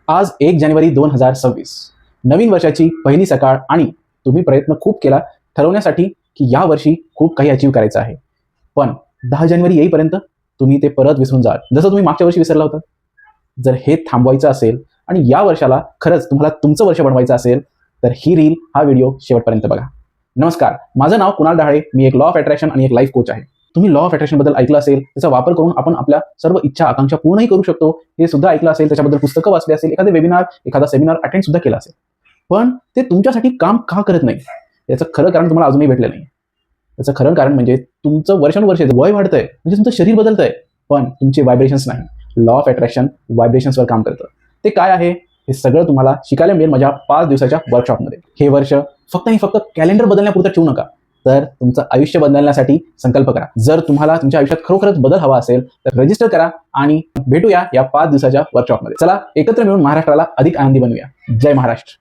आज 1 जानेवारी 2026 नवीन वर्षाची पहिली सकाळ आणि तुम्ही प्रयत्न खूप केला ठरवण्यासाठी की या वर्षी खूप काही अचीव करायचं आहे. पण 10 जानेवारी येईपर्यंत तुम्ही ते परत विसरून जाल, जसं तुम्ही मागच्या वर्षी विसरला होता. जर हे थांबवायचं असेल आणि या वर्षाला खरंच तुम्हाला तुमचं वर्ष बनवायचं असेल, तर ही रील, हा व्हिडिओ शेवटपर्यंत बघा. नमस्कार, माझं नाव कुणाल डहाळे. मी एक लॉ ऑफ अट्रॅक्शन आणि एक लाईफ कोच आहे. तुम्ही लॉ ऑफ अट्रॅक्शन बद्दल ऐकलं असेल, त्याचा वापर करून आपण आपल्या सर्व इच्छा आकांक्षा पूर्णही करू शकतो. हे सुद्धा ऐकलं असेल, त्याच्याबद्दल पुस्तकं वाचली असेल, एखादे वेबिनार, एखादा सेमिनार अटेंड सुद्धा केला असेल. पण ते तुमच्यासाठी काम का करत नाही, याचं खरं कारण तुम्हाला अजूनही भेटलं नाही. त्याचं खरं कारण म्हणजे तुमचं वर्षानुवर्षे वय वाढतंय, म्हणजे तुमचं शरीर बदलतंय, पण तुमचे व्हायब्रेशन्स नाही. लॉ ऑफ अट्रॅक्शन व्हायब्रेशन्सवर काम करतं. ते काय आहे हे सगळं तुम्हाला शिकायला मिळेल माझ्या 5 दिवसाच्या वर्कशॉपमध्ये. हे वर्ष फक्त आणि फक्त कॅलेंडर बदलण्यापुरतं ठेवू नका, तर तुमचं आयुष्य बदलण्यासाठी संकल्प करा. जर तुम्हाला तुमच्या आयुष्यात खरोखरच बदल हवा असेल तर रजिस्टर करा आणि भेटूया या 5 दिवसाच्या वर्कशॉपमध्ये. चला एकत्र मिळून महाराष्ट्राला अधिक आनंदी बनवूया. जय महाराष्ट्र.